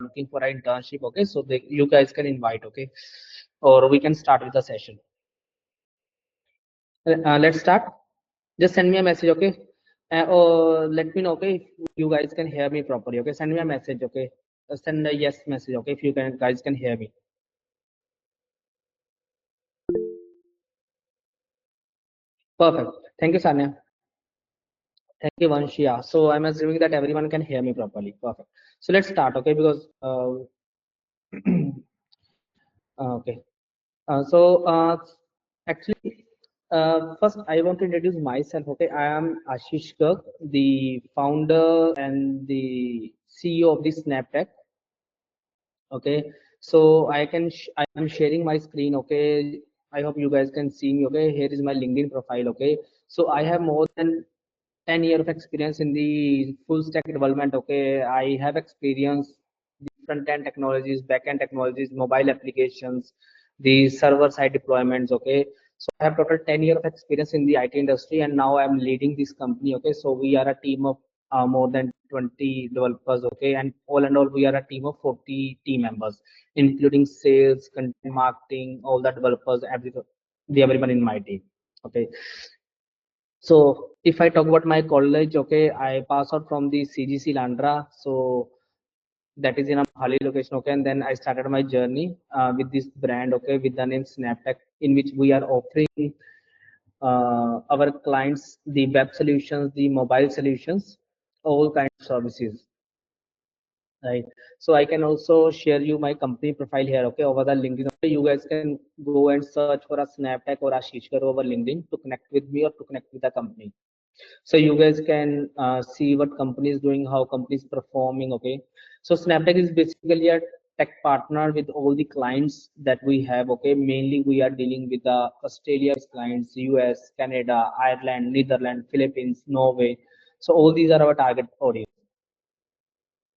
looking for an internship, okay, so you guys can invite, okay, or we can start with the session. Let's start. Just send me a message, okay, or let me know, okay, if you guys can hear me properly, okay. Send me a message, okay. Send a yes message, okay, if you guys can hear me. Perfect. Thank you, Sanya. Thank you, Vanshia. So I'm assuming that everyone can hear me properly. Perfect. So let's start, okay, because okay. So actually, first I want to introduce myself. Okay, I am Ashish Garg, the founder and the CEO of the SnabbTech. Okay, so I am sharing my screen. Okay, I hope you guys can see me. Okay, here is my LinkedIn profile. Okay, so I have more than 10 years of experience in the full stack development. Okay, I have experience the front end technologies, back end technologies, mobile applications, the server side deployments. Okay, so I have total 10 years of experience in the IT industry, and now I'm leading this company. Okay, so we are a team of more than 20 developers. Okay, and all we are a team of 40 team members, including sales, content marketing, all the developers, everyone in my team. Okay, so if I talk about my college, okay, I pass out from the CGC Landra, so that is in a Mohali location, okay, and then I started my journey with this brand, okay, with the name SnabbTech, in which we are offering our clients the web solutions, the mobile solutions, all kinds of services, right? So I can also share you my company profile here, okay, over the LinkedIn. Okay, you guys can go and search for a SnabbTech or a Shishkar over LinkedIn to connect with me or to connect with the company. So you guys can see what company is doing, how company is performing. Okay, so SnabbTech is basically a tech partner with all the clients that we have. Okay, mainly we are dealing with the Australia's clients, US, Canada, Ireland, Netherlands, Philippines, Norway. So all these are our target audience,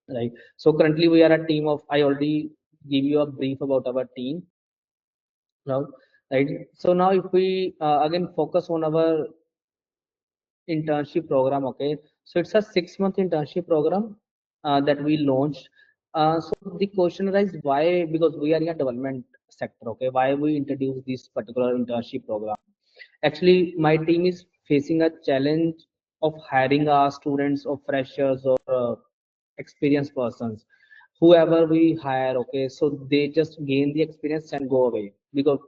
right? So currently we are a team of, I already give you a brief about our team now, right? So now if we again focus on our internship program. Okay, so it's a 6-month internship program that we launched. So the question arises, why? Because we are in a development sector. Okay, why we introduce this particular internship program? Actually, my team is facing a challenge of hiring our students or freshers or experienced persons, whoever we hire. Okay, so they just gain the experience and go away, because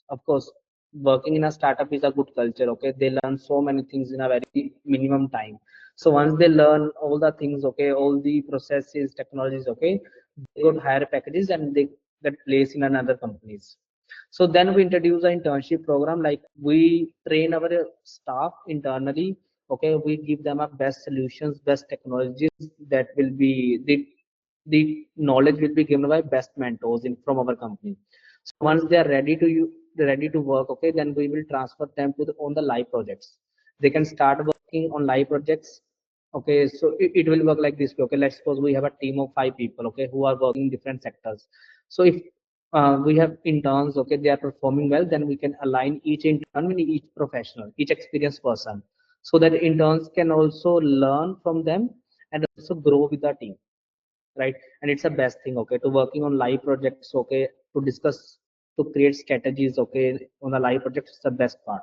of course working in a startup is a good culture. Okay, they learn so many things in a very minimum time. So once they learn all the things, okay, all the processes, technologies, okay, they got higher packages and they get placed in another companies. So then we introduce an internship program, like we train our staff internally. Okay, we give them a best solutions, best technologies, that will be the knowledge will be given by best mentors in from our company. So once they are ready to work, okay, then we will transfer them to on the live projects. They can start working on live projects. Okay, so it will work like this. Okay, let's suppose we have a team of 5 people, okay, who are working in different sectors. So if we have interns, okay, they are performing well, then we can align each intern with each professional, each experienced person, so that interns can also learn from them and also grow with the team, right? And it's the best thing, okay, to working on live projects, okay, to discuss, to create strategies, okay, on the live projects is the best part,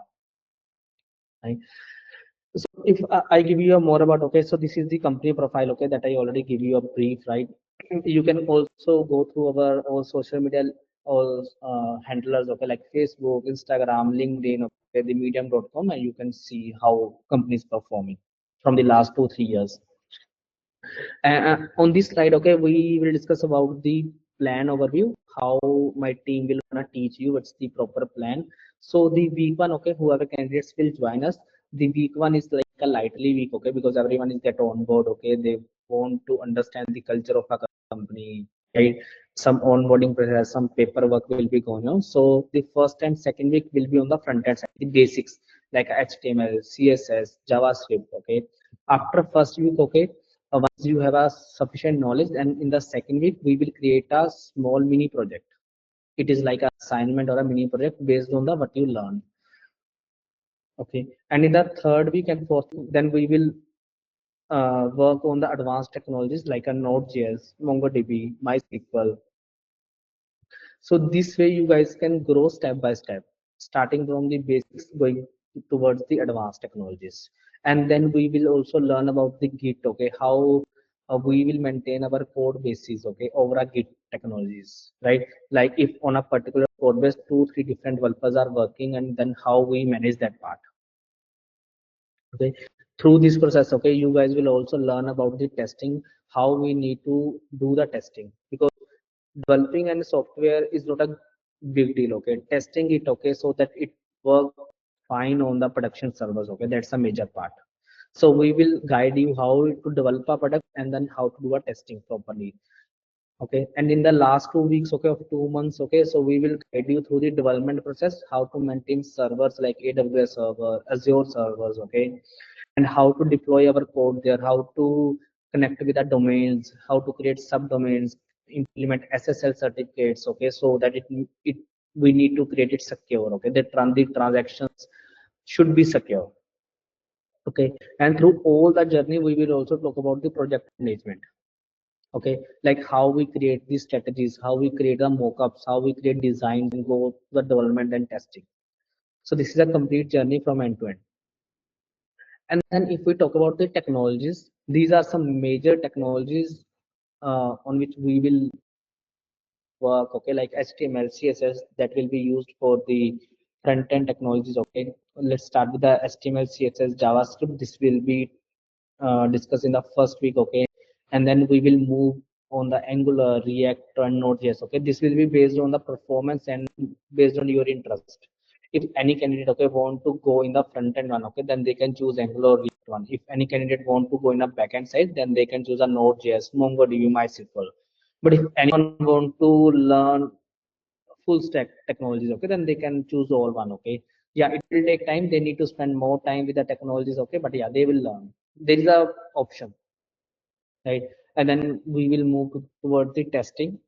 right? So if I give you a more about, okay, so this is the company profile, okay, that I already give you a brief, right? You can also go through our all social media, all handlers, okay, like Facebook, Instagram, LinkedIn, okay, the medium.com, and you can see how company is performing from the last 2 3 years. On this slide, okay, we will discuss about the plan overview, how my team will gonna teach you what's the proper plan. So the week one, okay, whoever candidates will join us, the week one is like a lightly week, okay, because everyone is get on board, okay, they want to understand the culture of a company, right? Some onboarding process, some paperwork will be going on. So the first and second week will be on the front end side, the basics like HTML, CSS, JavaScript, okay. After first week, okay, once you have a sufficient knowledge, and in the second week we will create a small mini project. It is like an assignment or a mini project based on the what you learn, okay. And in the third week and fourth week, then we will work on the advanced technologies like a Node.js, MongoDB, MySQL. So this way you guys can grow step by step, starting from the basics, going towards the advanced technologies. And then we will also learn about the Git, okay, how we will maintain our code bases, okay, over a Git technologies, right? Like if on a particular code base, two, three different developers are working, and then how we manage that part. Okay, through this process, okay, you guys will also learn about the testing, how we need to do the testing, because developing any software is not a big deal. Okay, testing it, okay, so that it works fine on the production servers, okay, that's a major part. So we will guide you how to develop a product and then how to do a testing properly. Okay, and in the last 2 weeks, okay, of 2 months, okay, so we will guide you through the development process, how to maintain servers like AWS server, Azure servers, okay, and how to deploy our code there, how to connect with the domains, how to create subdomains, implement SSL certificates, okay, so that it we need to create it secure, okay, that the transactions should be secure. Okay, and through all the journey, we will also talk about the project management. Okay, like how we create these strategies, how we create the mockups, how we create designs and go to the development and testing. So this is a complete journey from end to end. And then if we talk about the technologies, these are some major technologies on which we will work, okay, like HTML, CSS that will be used for the front end technologies. Okay, let's start with the HTML, CSS, JavaScript. This will be discussed in the first week, okay, and then we will move on the Angular, React, and Node.js. Okay, this will be based on the performance and based on your interest. If any candidate, okay, want to go in the front end one, okay, then they can choose Angular or React one. If any candidate want to go in the back end side, then they can choose a Node.js, MongoDB, MySQL. But if anyone want to learn full stack technologies, okay, then they can choose all one. Okay, yeah, it will take time, they need to spend more time with the technologies, okay, but yeah, they will learn. There is a option, right? And then we will move towards the testing.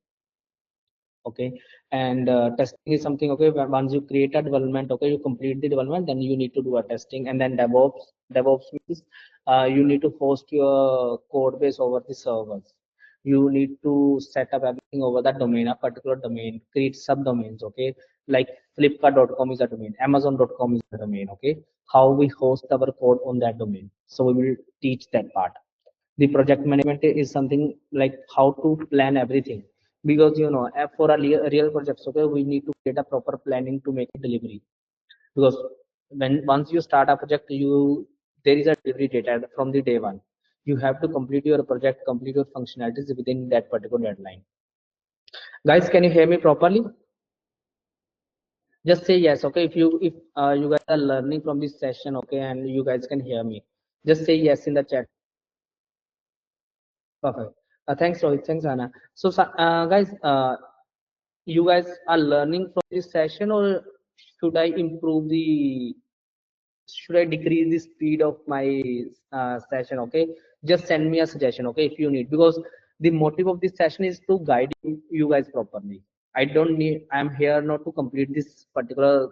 Okay, and testing is something, okay, once you create a development, okay, you complete the development, then you need to do a testing. And then DevOps means you need to host your code base over the servers. You need to set up everything over that domain, a particular domain, create subdomains. Okay, like flipkart.com is a domain, amazon.com is a domain. Okay, how we host our code on that domain, so we will teach that part. The project management is something like how to plan everything, because for a real projects, okay, we need to get a proper planning to make it delivery. Because when once you start a project, there is a delivery date from the day one. You have to complete your project, complete your functionalities within that particular deadline. Guys, can you hear me properly? Just say yes, okay, if you guys are learning from this session, okay, and you guys can hear me, just say yes in the chat. Perfect. Thanks, Rohit. Thanks, Anna. So, guys, you guys are learning from this session, or should I improve the, should I decrease the speed of my session? Okay, just send me a suggestion, okay, if you need, because the motive of this session is to guide you guys properly. I don't need, I'm here not to complete this particular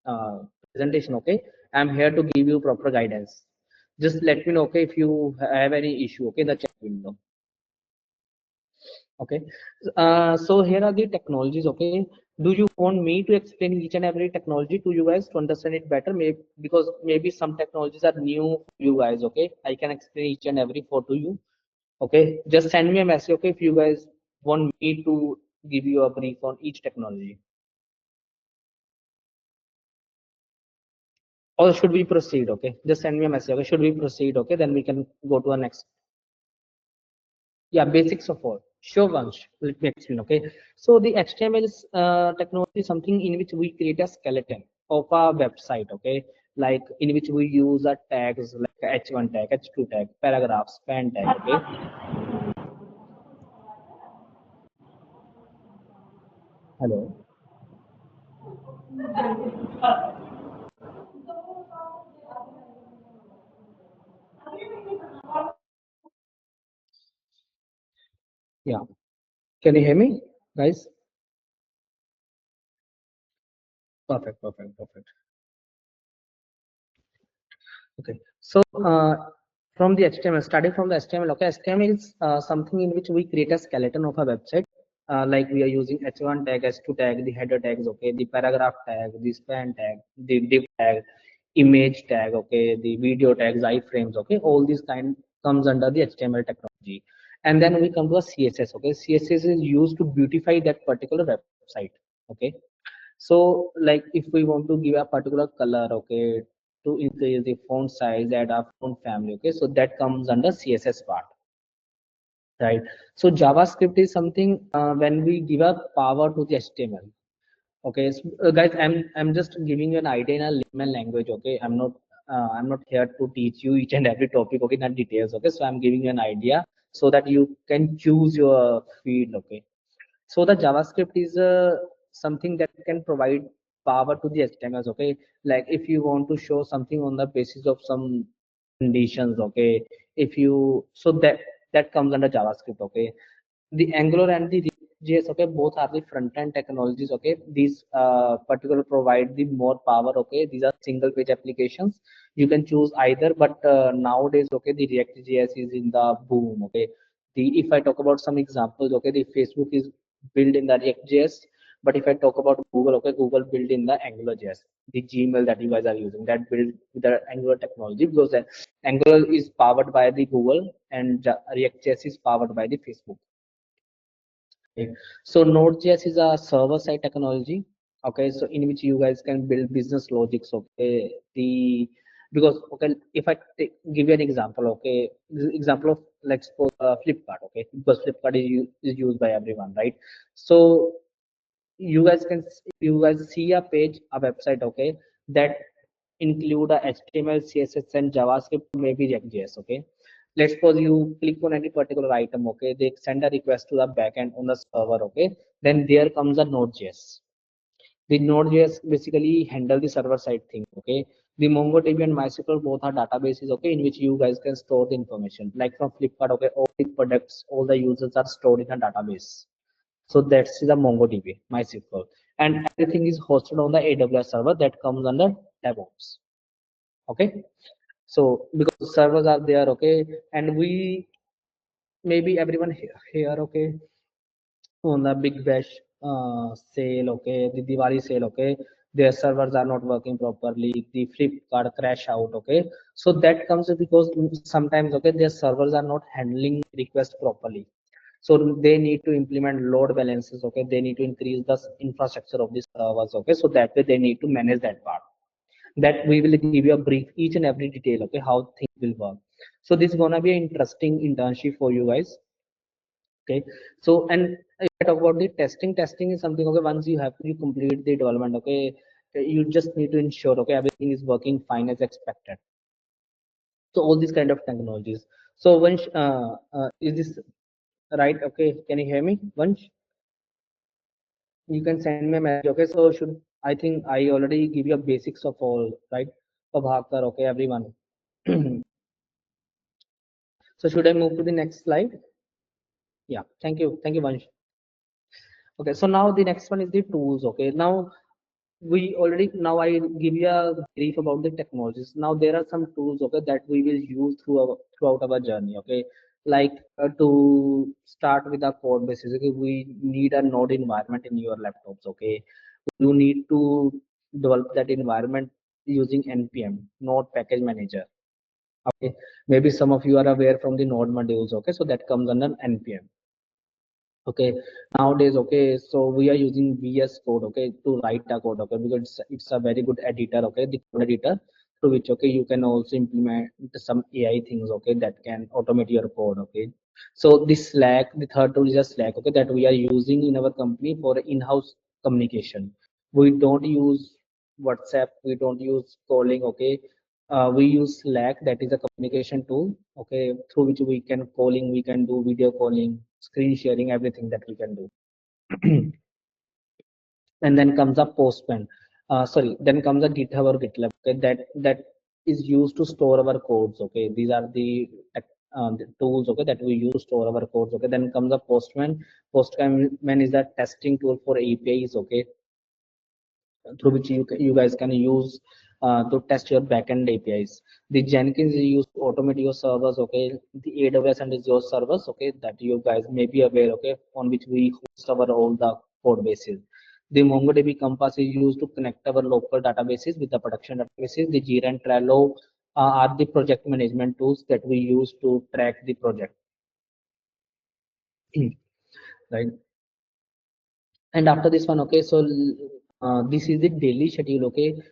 uh, presentation. Okay, I'm here to give you proper guidance. Just let me know, okay, if you have any issue, okay, in the chat window. Okay, so here are the technologies. Okay, do you want me to explain each and every technology to you guys to understand it better? Maybe because maybe some technologies are new for you guys. Okay, I can explain each and every four to you. Okay, just send me a message. Okay, if you guys want me to give you a brief on each technology, or should we proceed? Okay, just send me a message. Okay, should we proceed? Okay, then we can go to our next. Yeah, basics of all. Sure, Vansh. Let me explain. Okay, so the HTML is technology is something in which we create a skeleton of our website. Okay, like in which we use a tags like H1 tag, H2 tag, paragraphs, span tag. Okay. Hello. Yeah. Can you hear me, guys? Perfect. Perfect. Perfect. Okay. So From the HTML, starting from the HTML, okay, HTML is something in which we create a skeleton of a website. Like we are using h1 tag, h2 tag, the header tags, okay, the paragraph tag, the span tag, the div tag, image tag, okay, the video tags, iframes, okay, all these kind comes under the HTML technology. And then we come to a CSS, okay. CSS is used to beautify that particular website, okay. So like if we want to give a particular color, okay, to increase the font size, add a font family, okay, so that comes under CSS part, right? So JavaScript is something when we give a power to the HTML. Okay, so, guys, I'm just giving you an idea in a layman language. Okay, I'm not here to teach you each and every topic. Okay, not details. Okay, so I'm giving you an idea so that you can choose your field. Okay, so the JavaScript is something that can provide power to the HTMLs. Okay, like if you want to show something on the basis of some conditions. Okay, if you so that comes under JavaScript. Okay, the Angular and the React.js, okay, both are the front-end technologies. Okay, these particular provide the more power. Okay, these are single-page applications. You can choose either, but nowadays, okay, the React.js is in the boom. Okay, the if I talk about some examples, okay, the Facebook is built in the React.js, but if I talk about Google, okay, Google built in the AngularJS. The Gmail that you guys are using that built with the Angular technology because Angular is powered by the Google and React.js is powered by the Facebook. Okay. So Node.js is a server-side technology. Okay, so in which you guys can build business logics. Okay, the because okay, if I give you an example, okay, this example of let's suppose Flipkart. Okay, because Flipkart is used by everyone, right? So you guys see a page, a website, okay, that include a HTML, CSS, and JavaScript, maybe React.js. Okay, let's suppose you click on any particular item. Okay, they send a request to the backend on the server. Okay, then there comes a Node.js. The Node.js basically handle the server side thing. Okay, the MongoDB and MySQL both are databases. Okay, in which you guys can store the information. Like from Flipkart, okay, all the products, all the users are stored in a database. So that's the MongoDB, MySQL, and everything is hosted on the AWS server that comes under DevOps. Okay, so because servers are there, okay, and we maybe everyone here, okay, on the big bash sale, okay, the Diwali sale, okay, their servers are not working properly, the Flipkart crash out, okay, so that comes because sometimes, okay, their servers are not handling requests properly. So they need to implement load balances. Okay, they need to increase the infrastructure of the servers. Okay, so that way they need to manage that part. That we will give you a brief each and every detail. Okay, how things will work. So this is gonna be an interesting internship for you guys. Okay, so and if I talk about the testing, testing is something. Okay, once you complete the development. Okay, you just need to ensure. Okay, everything is working fine as expected. So all these kind of technologies. So when is this right? Okay, can you hear me, Vansh? You can send me a message. Okay, so should I think I already give you a basics of all, right? Of hacker, okay, everyone. So should I move to the next slide? Yeah, thank you, Vansh. Okay, so now the next one is the tools. Okay, now now I give you a brief about the technologies. Now there are some tools, okay, that we will use throughout our journey. Okay, like to start with the code basis. Okay, we need a node environment in your laptops. Okay, you need to develop that environment using npm node package manager. Okay, maybe some of you are aware from the node modules. Okay, so that comes under npm. Okay, nowadays, okay, so we are using VS Code, okay, to write a code, okay, because it's a very good editor, okay, the code editor through which, okay, you can also implement some AI things, okay, that can automate your code, okay. So this Slack, the third tool is a Slack, okay, that we are using in our company for in-house communication. We don't use WhatsApp, we don't use calling, okay. We use Slack, that is a communication tool, okay, through which we can calling, we can do video calling, screen sharing, everything that we can do. And then comes a Postman. Sorry, then comes a GitHub or GitLab. Okay, that is used to store our codes. Okay, these are the tools. Okay, that we use to store our codes. Okay, then comes a Postman. Postman is a testing tool for APIs. Okay, through which you guys can use to test your backend APIs. The Jenkins is used to automate your servers, okay. The AWS and Azure servers, okay, that you guys may be aware, okay, on which we host our all the code bases. The MongoDB Compass is used to connect our local databases with the production databases. The Jira and Trello are the project management tools that we use to track the project. Right. And after this one, okay, so this is the daily schedule, okay.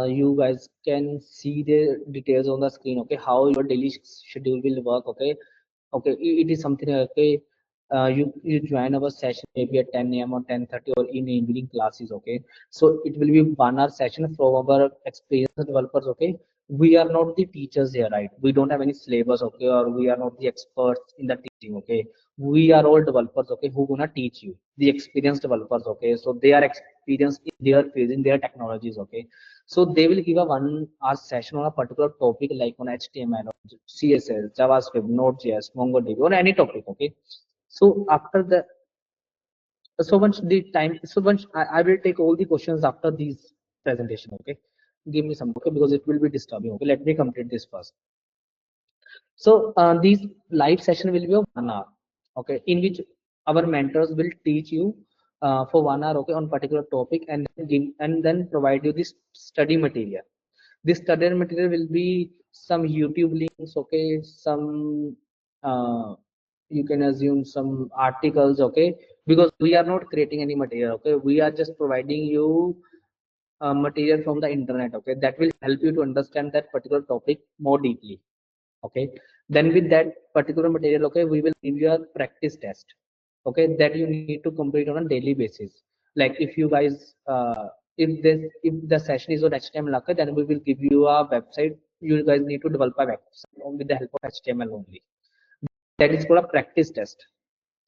You guys can see the details on the screen, okay, how your daily schedule will work, okay. Okay, it is something, okay. You join our session maybe at 10 a.m. or 10:30 or in evening classes, okay. So it will be 1 hour session from our experienced developers, okay. We are not the teachers here, right? We don't have any syllabus, okay, or we are not the experts in the teaching, okay. We are all developers, okay, who gonna teach you, the experienced developers, okay. So they are experienced in their field, in their technologies, okay. So they will give a 1 hour session on a particular topic like on HTML, or CSS, JavaScript, Node.js, MongoDB, or any topic, okay. So after the, so once the time, so once I will take all the questions after these presentation, okay. Give me some, okay, because it will be disturbing, okay. Let me complete this first. So these live session will be of 1 hour, okay, in which our mentors will teach you for 1 hour, okay, on particular topic, and then give, and then provide you this study material. This study material will be some YouTube links, okay, some you can assume some articles, okay, because we are not creating any material, okay, we are just providing you material from the internet, okay, that will help you to understand that particular topic more deeply, okay. Then with that particular material, okay, we will give you a practice test, okay, that you need to complete on a daily basis. Like if you guys if the session is on HTML, okay, then we will give you a website. You guys need to develop a website with the help of HTML only. That is called a practice test,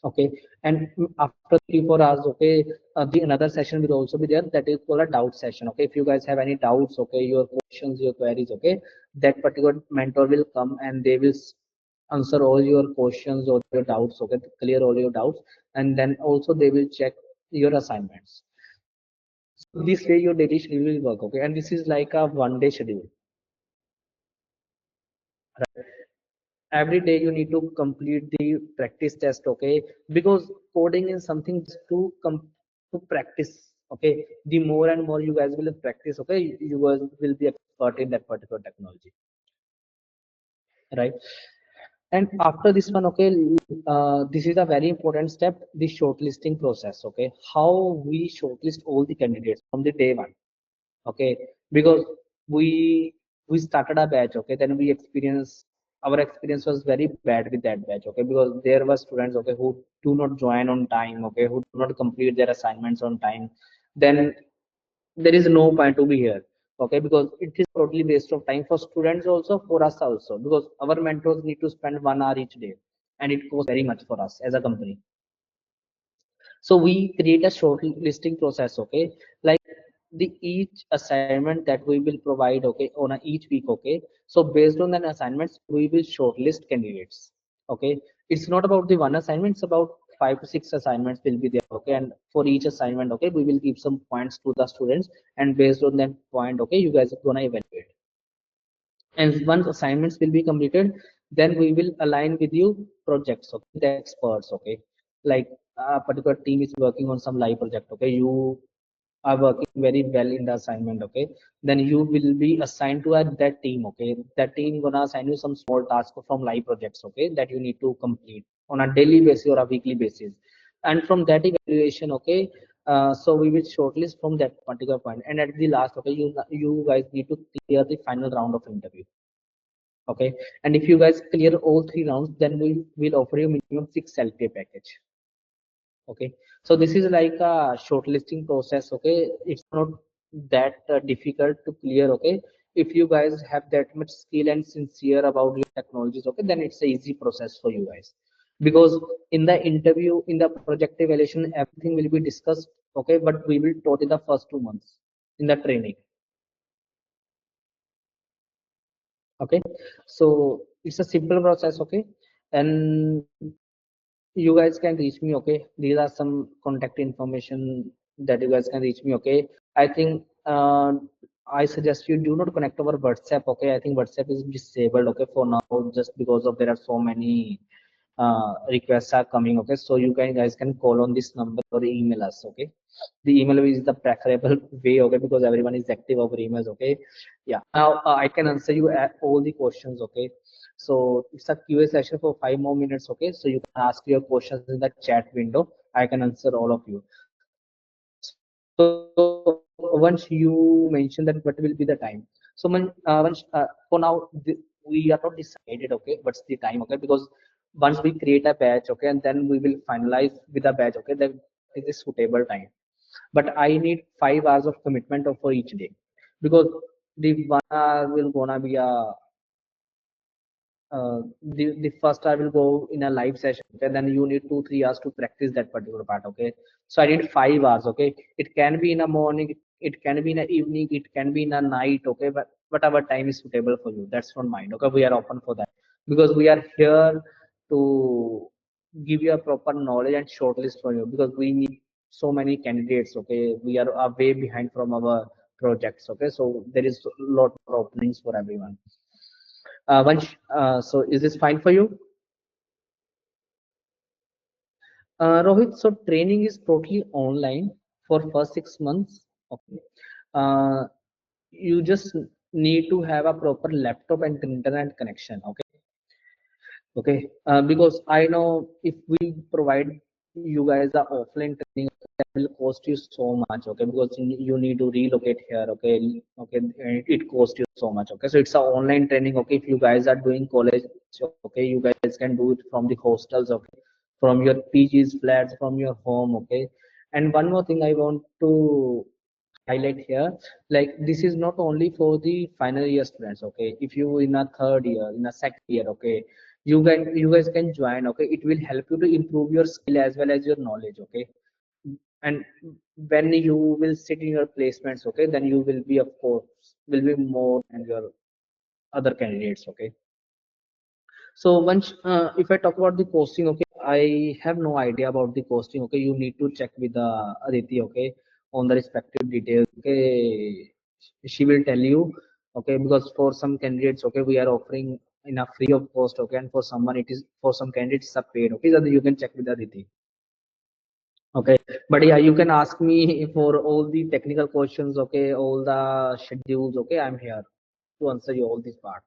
okay. And after 3 4 hours, okay, the another session will also be there, that is called a doubt session, okay. If you guys have any doubts, okay, your questions, your queries, okay, that particular mentor will come and they will answer all your questions or your doubts, okay, to clear all your doubts. And then also they will check your assignments. So this way your daily schedule will work, okay. And this is like a 1 day schedule. Every day you need to complete the practice test, okay, because coding is something just to come to practice, okay. The more and more you guys will practice, okay, you guys will be expert in that particular technology, right. And after this one, okay, this is a very important step, the shortlisting process, okay. How we shortlist all the candidates from the day one, okay, because we started a batch, okay, then we experienced, our experience was very bad with that batch, okay, because there were students, okay, who do not join on time, okay, who do not complete their assignments on time. Then there is no point to be here, okay, because it is totally waste of time for students also, for us also, because our mentors need to spend 1 hour each day, and it costs very much for us as a company. So we create a short listing process, okay, like the each assignment that we will provide, okay, on a each week, okay. So based on that assignments, we will shortlist candidates, okay. It's not about the one assignment, it's about 5 to 6 assignments will be there, okay. And for each assignment, okay, we will give some points to the students, and based on that point, okay, you guys are gonna evaluate. And once assignments will be completed, then we will align with you projects, okay, the experts, okay. Like a particular team is working on some live project, okay, you are working very well in the assignment, okay, then you will be assigned to that team, okay. That team gonna assign you some small tasks from live projects, okay, that you need to complete on a daily basis or a weekly basis. And from that evaluation, okay, so we will shortlist from that particular point, and at the last, okay, you guys need to clear the final round of interview, okay. And if you guys clear all 3 rounds, then we will offer you minimum 6 LPA package, okay. So this is like a shortlisting process, okay. It's not that difficult to clear, okay. If you guys have that much skill and sincere about your technologies, okay, then it's a easy process for you guys, because in the interview, in the project evaluation, everything will be discussed, okay, but we will taught in the first 2 months in the training, okay. So it's a simple process, okay. And you guys can reach me, okay. These are some contact information that you guys can reach me, okay. I think I suggest you do not connect over WhatsApp. Okay, I think WhatsApp is disabled. Okay, for now, just because of there are so many requests are coming. Okay, so you guys can call on this number or email us. Okay, the email is the preferable way. Okay, because everyone is active over emails. Okay, yeah. Now I can answer you all the questions. Okay, so it's a QA session for 5 more minutes. Okay, so you can ask your questions in the chat window. I can answer all of you. So once you mention that what will be the time, so once for now we are not decided, okay, what's the time, okay, because once we create a batch, okay, and then we will finalize with a batch, okay, that is a suitable time. But I need 5 hours of commitment for each day, because the 1 hour will gonna be a the first I will go in a live session, okay, then you need 2 3 hours to practice that particular part, okay. So I need 5 hours, okay. It can be in a morning, it can be in a evening, it can be in a night, okay, but whatever time is suitable for you, that's not mine, okay. We are open for that, because we are here to give you a proper knowledge and shortlist for you, because we need so many candidates, okay. We are way behind from our projects, okay. So there is a lot of openings for everyone. Vansh, so is this fine for you? Rohit, so training is totally online for first 6 months. Okay. Uh, you just need to have a proper laptop and internet connection. Okay. Okay. Because I know if we provide you guys the offline training, that will cost you so much. Okay. Because you need to relocate here. Okay. Okay. And it costs you so much. Okay. So it's a online training. Okay. If you guys are doing college, okay, you guys can do it from the hostels. Okay. From your PGs, flats, from your home. Okay. And one more thing I want to highlight here, like this is not only for the final year students, okay. If you in a third year, in a second year, okay, you guys can join, okay. It will help you to improve your skill as well as your knowledge, okay. And when you will sit in your placements, okay, then you will be, of course, will be more than your other candidates, okay. So once, if I talk about the costing, okay, I have no idea about the costing. Okay, you need to check with Aditi, okay, on the respective details. Okay, she will tell you. Okay, because for some candidates, okay, we are offering in a free of cost. Okay, and for someone it is, for some candidates it's a paid. Okay, so you can check with Aditi. Okay, but yeah, you can ask me for all the technical questions. Okay, all the schedules. Okay, I'm here to answer you all these parts.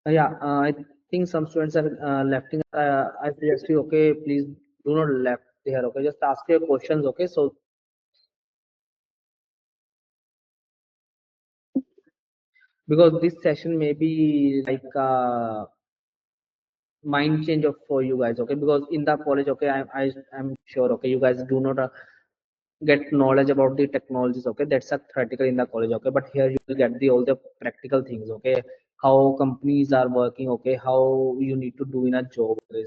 Yeah, I think some students are left. I suggest you, okay, please do not left here. Okay, just ask your questions. Okay, so because this session may be like mind change of for you guys. Okay, because in the college, okay, I'm sure. Okay, you guys do not get knowledge about the technologies. Okay, that's a theoretical in the college. Okay, but here you will get the all the practical things. Okay, how companies are working. Okay, how you need to do in a job. Okay.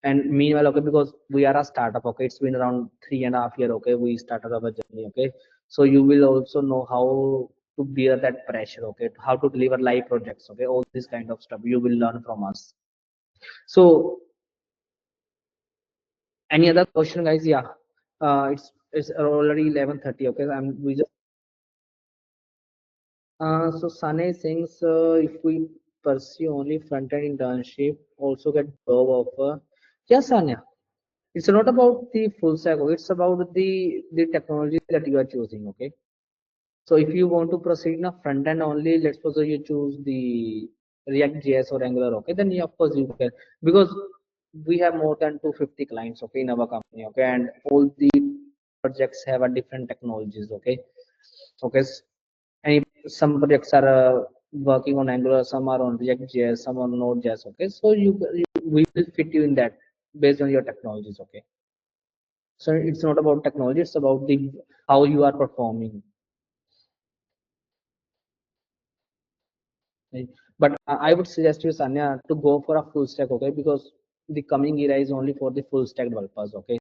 And meanwhile, okay, because we are a startup, okay, it's been around 3.5 years, okay, we started our journey, okay. So you will also know how to bear that pressure, okay, how to deliver live projects, okay, all this kind of stuff you will learn from us. So any other question, guys? Yeah, it's already 11:30, okay. We just so Sane is saying, so if we pursue only front-end internship, also get job offer. Yes, Sanya. It's not about the full stack, okay? It's about the technology that you are choosing, okay? So if you want to proceed in a front end only, let's suppose you choose the React JS or Angular, okay? Then yeah, of course you can, because we have more than 250 clients, okay, in our company, okay, and all the projects have a different technologies, okay, okay. And some projects are working on Angular, some are on React JS, some on Node.js, okay. So we will fit you in that based on your technologies, okay. So it's not about technology, it's about the how you are performing. Right? But I would suggest you, Sanya, to go for a full stack, okay? Because the coming era is only for the full stack developers, okay?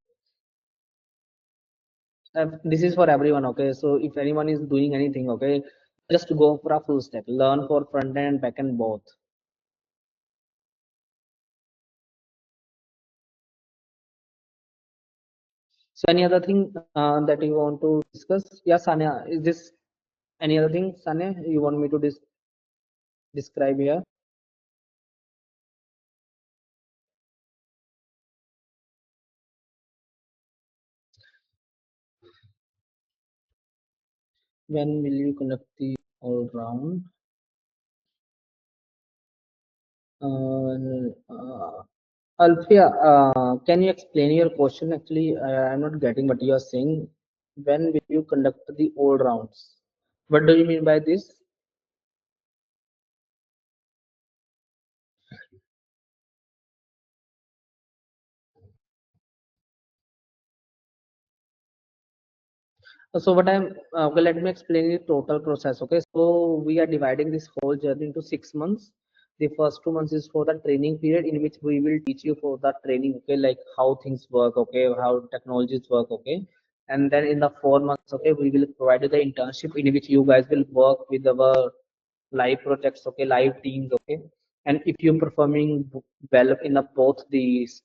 This is for everyone, okay? So if anyone is doing anything, okay, just go for a full stack, learn for front end, back end both. So any other thing that you want to discuss? Yeah, Sanya, is this any other thing, Sanya, you want me to describe here? When will you conduct the all round? Alfia, can you explain your question? Actually, I'm not getting what you are saying. When will you conduct the all rounds? What do you mean by this? So what I'm okay, let me explain the total process. Okay, so we are dividing this whole journey into 6 months. The first 2 months is for the training period in which we will teach you for the training, okay, like how things work, okay, how technologies work, okay. And then in the 4 months, okay, we will provide you the internship in which you guys will work with our live projects, okay, live teams, okay. And if you're performing well in the both these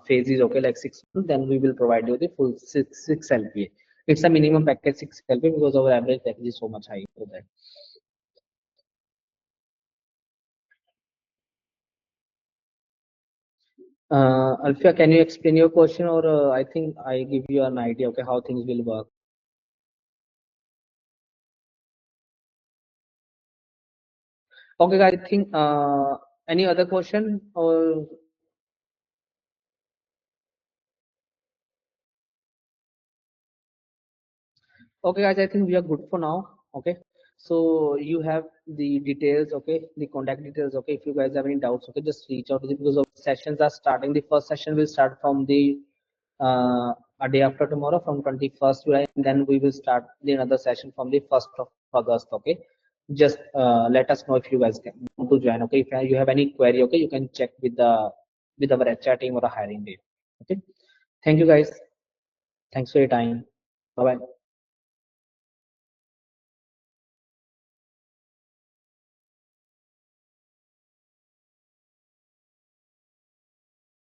phases, okay, like 6 months, then we will provide you the full six LPA. It's a minimum package 6 LPA because our average package is so much high for that. Alfia, can you explain your question, or I think I give you an idea, okay, how things will work. Okay, guys, I think any other question or okay, guys, I think we are good for now. Okay, so you have the details, okay, the contact details. Okay, if you guys have any doubts, okay, just reach out to them because of sessions are starting. The first session will start from the a day after tomorrow, from 21st July, and then we will start the another session from the 1st of August. Okay, just let us know if you guys can want to join. Okay, if you have any query, okay, you can check with our HR team or a hiring team. Okay, thank you guys. Thanks for your time. Bye bye.